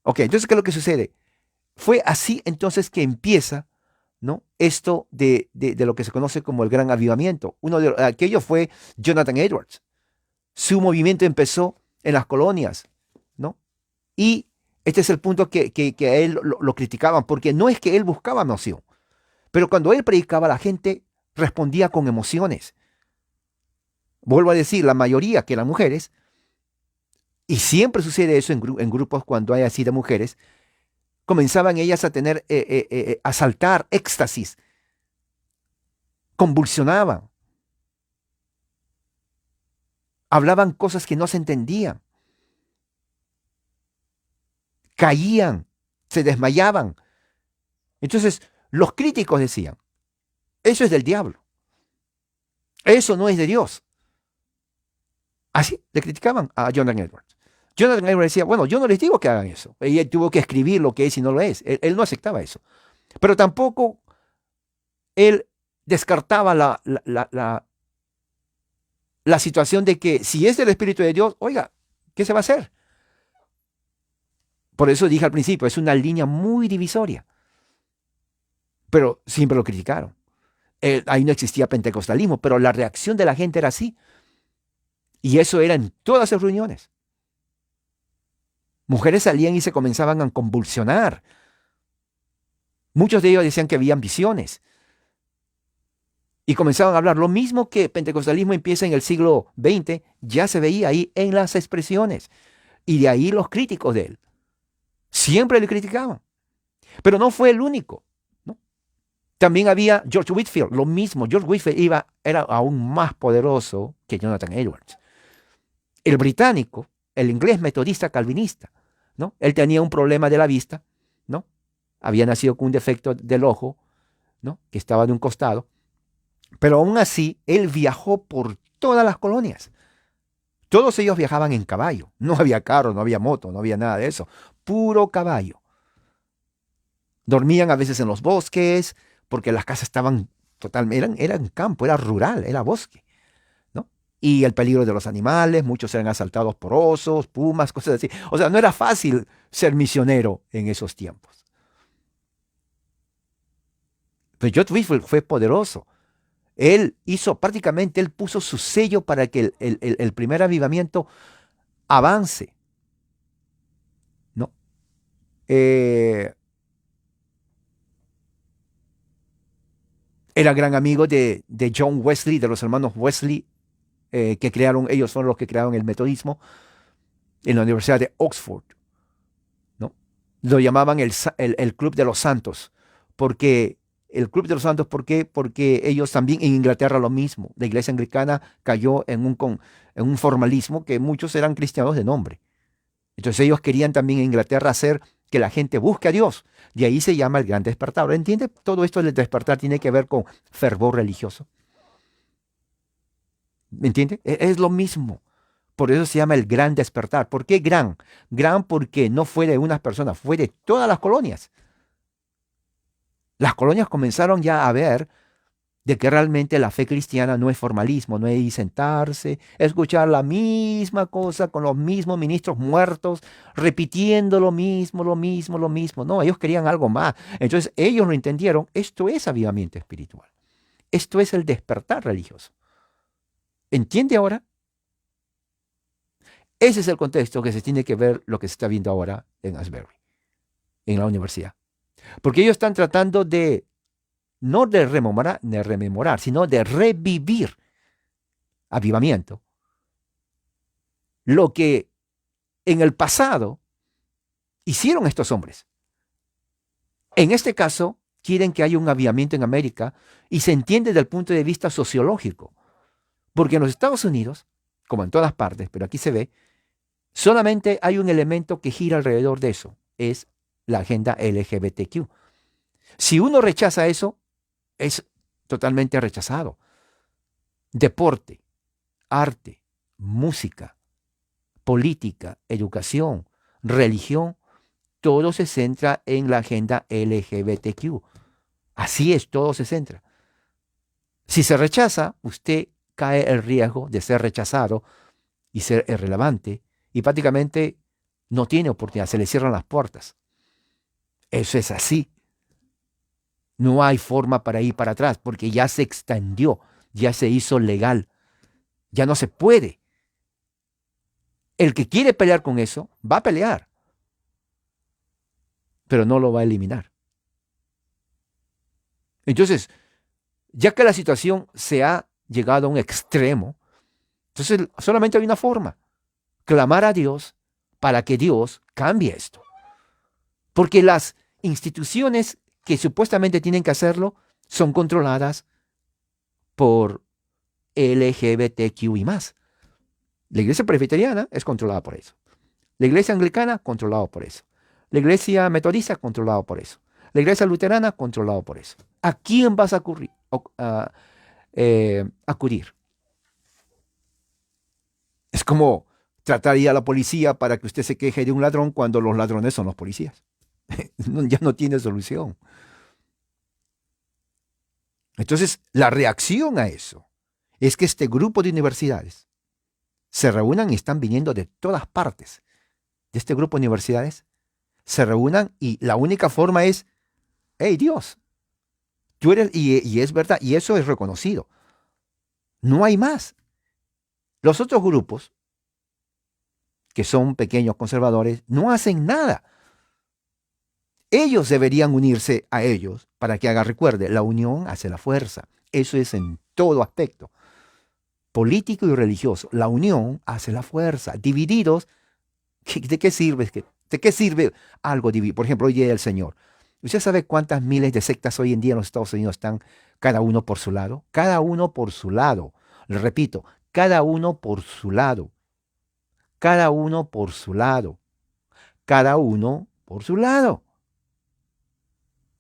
Ok, entonces, ¿qué es lo que sucede? Fue así entonces que empieza, ¿no?, esto de lo que se conoce como el Gran Avivamiento. Uno de aquellos fue Jonathan Edwards. Su movimiento empezó en las colonias, ¿no? Y este es el punto que a él lo criticaban, porque no es que él buscaba emoción, pero cuando él predicaba, la gente respondía con emociones. Vuelvo a decir, la mayoría, que eran mujeres, y siempre sucede eso en grupos cuando hay así de mujeres, comenzaban ellas a tener, a saltar, éxtasis, convulsionaban, hablaban cosas que no se entendían, caían, se desmayaban. Entonces, los críticos decían, eso es del diablo, eso no es de Dios. Así le criticaban a Jonathan Edwards. Jonathan Edwards decía, bueno, yo no les digo que hagan eso. Y él tuvo que escribir lo que es y no lo es. Él no aceptaba eso. Pero tampoco él descartaba la situación de que si es del Espíritu de Dios, oiga, ¿qué se va a hacer? Por eso dije al principio, es una línea muy divisoria. Pero siempre lo criticaron. Ahí no existía pentecostalismo, pero la reacción de la gente era así. Y eso era en todas las reuniones. Mujeres salían y se comenzaban a convulsionar. Muchos de ellos decían que habían visiones. Y comenzaban a hablar. Lo mismo que pentecostalismo empieza en el siglo XX, ya se veía ahí en las expresiones. Y de ahí los críticos de él. Siempre le criticaban. Pero no fue el único, ¿no? También había George Whitefield, lo mismo. George Whitefield era aún más poderoso que Jonathan Edwards. El británico, el inglés metodista calvinista, ¿no? Él tenía un problema de la vista, ¿no? Había nacido con un defecto del ojo, ¿no?, que estaba de un costado. Pero aún así, él viajó por todas las colonias. Todos ellos viajaban en caballo. No había carro, no había moto, no había nada de eso. Puro caballo. Dormían a veces en los bosques, porque las casas estaban totalmente, eran campo, era rural, era bosque, ¿no? Y el peligro de los animales, muchos eran asaltados por osos, pumas, cosas así. O sea, no era fácil ser misionero en esos tiempos. Pero George Whitefield fue poderoso. Él puso su sello para que el primer avivamiento avance, ¿no? Era gran amigo de John Wesley, de los hermanos Wesley, ellos son los que crearon el metodismo en la Universidad de Oxford, ¿no? Lo llamaban el Club de los Santos, porque el Club de los Santos, ¿por qué? Porque ellos también en Inglaterra lo mismo. La iglesia anglicana cayó en un formalismo que muchos eran cristianos de nombre. Entonces ellos querían también en Inglaterra hacer que la gente busque a Dios. De ahí se llama el Gran Despertar. ¿Entiende? Todo esto del despertar tiene que ver con fervor religioso. ¿Me entiende? Es lo mismo. Por eso se llama el Gran Despertar. ¿Por qué gran? Gran porque no fue de unas personas, fue de todas las colonias. Las colonias comenzaron ya a ver de que realmente la fe cristiana no es formalismo, no es sentarse, escuchar la misma cosa con los mismos ministros muertos, repitiendo lo mismo, lo mismo, lo mismo. No, ellos querían algo más. Entonces ellos lo entendieron, esto es avivamiento espiritual. Esto es el despertar religioso. ¿Entiende ahora? Ese es el contexto que se tiene que ver lo que se está viendo ahora en Asbury, en la universidad. Porque ellos están tratando de no de rememorar, sino de revivir, avivamiento, lo que en el pasado hicieron estos hombres. En este caso, quieren que haya un avivamiento en América y se entiende desde el punto de vista sociológico, porque en los Estados Unidos, como en todas partes, pero aquí se ve, solamente hay un elemento que gira alrededor de eso, es la agenda LGBTQ. Si uno rechaza eso, es totalmente rechazado. Deporte, arte, música, política, educación, religión, todo se centra en la agenda LGBTQ. Así es, todo se centra. Si se rechaza, usted cae el riesgo de ser rechazado y ser irrelevante y prácticamente no tiene oportunidad, se le cierran las puertas. Eso es así. No hay forma para ir para atrás porque ya se extendió, ya se hizo legal, ya no se puede. El que quiere pelear con eso, va a pelear, pero no lo va a eliminar. Entonces, ya que la situación se ha llegado a un extremo, entonces solamente hay una forma, clamar a Dios para que Dios cambie esto. Porque las instituciones que supuestamente tienen que hacerlo son controladas por LGBTQ y más. La iglesia presbiteriana es controlada por eso. La iglesia anglicana, controlada por eso. La iglesia metodista, controlada por eso. La iglesia luterana, controlada por eso. ¿A quién vas a acudir? Es como tratar de ir a la policía para que usted se queje de un ladrón cuando los ladrones son los policías. Ya no tiene solución. Entonces, la reacción a eso es que este grupo de universidades se reúnan y están viniendo de todas partes de este grupo de universidades, se reúnan y la única forma es, hey Dios, tú eres, y es verdad, y eso es reconocido. No hay más. Los otros grupos, que son pequeños conservadores, no hacen nada. Ellos deberían unirse a ellos para que haga, recuerde, la unión hace la fuerza. Eso es en todo aspecto. Político y religioso. La unión hace la fuerza. Divididos, ¿de qué sirve? ¿De qué sirve algo dividido? Por ejemplo, hoy día el Señor. ¿Usted sabe cuántas miles de sectas hoy en día en los Estados Unidos están cada uno por su lado? Cada uno por su lado. Le repito, cada uno por su lado. Cada uno por su lado. Cada uno por su lado.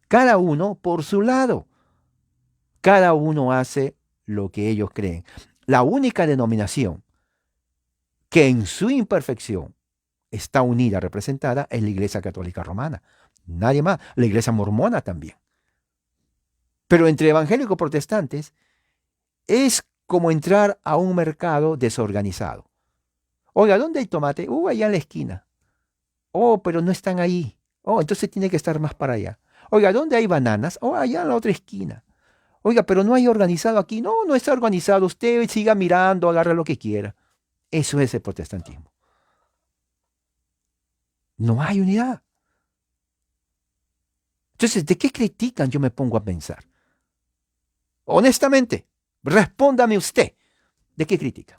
Cada uno por su lado. Cada uno hace lo que ellos creen. La única denominación que en su imperfección está unida, representada, es la Iglesia Católica Romana. Nadie más. La Iglesia Mormona también. Pero entre evangélicos protestantes es como entrar a un mercado desorganizado. Oiga, ¿dónde hay tomate? Allá en la esquina. Oh, pero no están ahí. Oh, entonces tiene que estar más para allá. Oiga, ¿dónde hay bananas? Oh, allá en la otra esquina. Oiga, pero no hay organizado aquí. No, no está organizado. Usted siga mirando, agarre lo que quiera. Eso es el protestantismo. No hay unidad. Entonces, ¿de qué critican? Yo me pongo a pensar. Honestamente, respóndame usted. ¿De qué critican?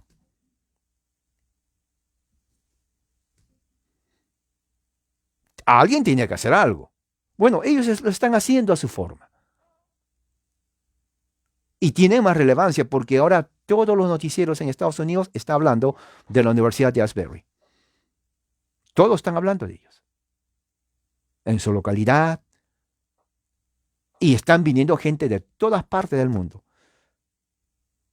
Alguien tiene que hacer algo. Bueno, ellos lo están haciendo a su forma. Y tiene más relevancia porque ahora todos los noticieros en Estados Unidos están hablando de la Universidad de Asbury. Todos están hablando de ellos. En su localidad. Y están viniendo gente de todas partes del mundo.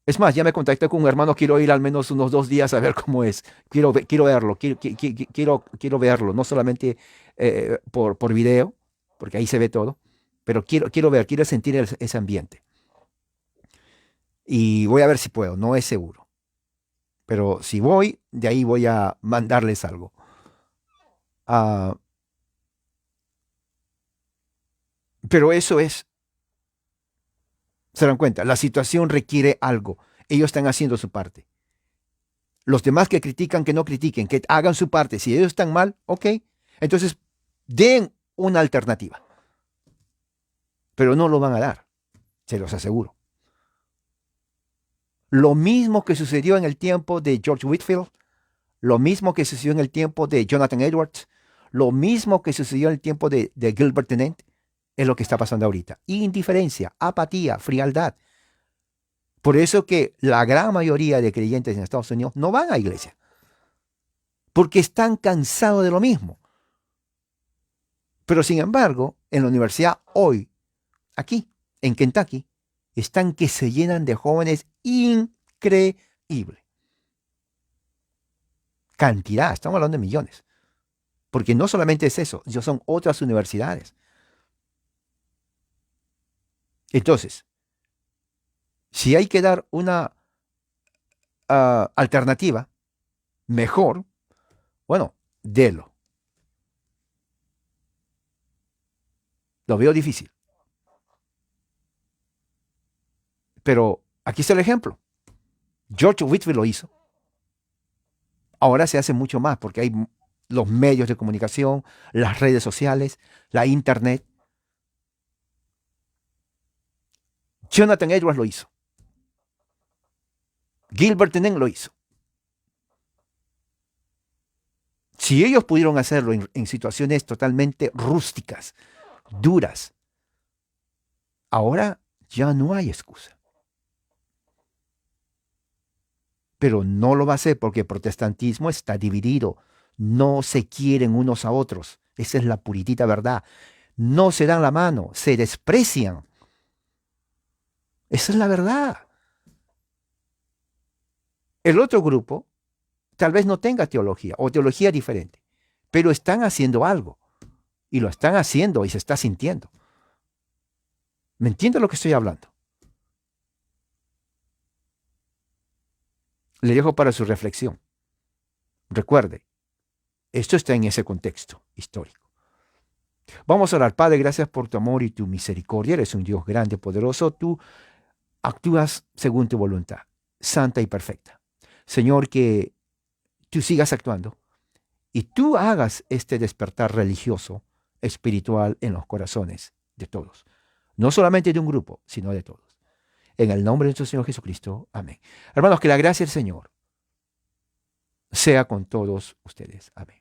Es más, ya me contacté con un hermano, quiero ir al menos unos 2 días a ver cómo es. Quiero verlo, quiero verlo, no solamente por video, porque ahí se ve todo, pero quiero sentir ese ambiente. Y voy a ver si puedo, no es seguro. Pero si voy, de ahí voy a mandarles algo. Ah, pero eso es, se dan cuenta, la situación requiere algo. Ellos están haciendo su parte. Los demás que critican, que no critiquen, que hagan su parte. Si ellos están mal, ok. Entonces, den una alternativa. Pero no lo van a dar. se los aseguro. Lo mismo que sucedió en el tiempo de George Whitefield, lo mismo que sucedió en el tiempo de Jonathan Edwards, lo mismo que sucedió en el tiempo de Gilbert Tennent, es lo que está pasando ahorita. Indiferencia, apatía, frialdad. Por eso que la gran mayoría de creyentes en Estados Unidos no van a iglesia, porque están cansados de lo mismo. Pero sin embargo, en la universidad hoy, aquí, en Kentucky, están que se llenan de jóvenes increíble. Cantidad, estamos hablando de millones. Porque no solamente es eso, son otras universidades. Entonces, si hay que dar una alternativa mejor, bueno, délo. Lo veo difícil. Pero aquí está el ejemplo. George Whitefield lo hizo. Ahora se hace mucho más porque hay los medios de comunicación, las redes sociales, la internet. Jonathan Edwards lo hizo. Gilbert Tennent lo hizo. Si ellos pudieron hacerlo en situaciones totalmente rústicas, duras, ahora ya no hay excusa. Pero no lo va a hacer porque el protestantismo está dividido. No se quieren unos a otros. Esa es la puritita verdad. No se dan la mano, se desprecian. Esa es la verdad. El otro grupo tal vez no tenga teología o teología diferente, pero están haciendo algo. Y lo están haciendo y se está sintiendo. ¿Me entiende lo que estoy hablando? Le dejo para su reflexión. Recuerde, esto está en ese contexto histórico. Vamos a orar. Padre, gracias por tu amor y tu misericordia. Eres un Dios grande, poderoso. Tú actúas según tu voluntad, santa y perfecta. Señor, que tú sigas actuando y tú hagas este despertar religioso, espiritual en los corazones de todos. No solamente de un grupo, sino de todos. En el nombre de nuestro Señor Jesucristo. Amén. Hermanos, que la gracia del Señor sea con todos ustedes. Amén.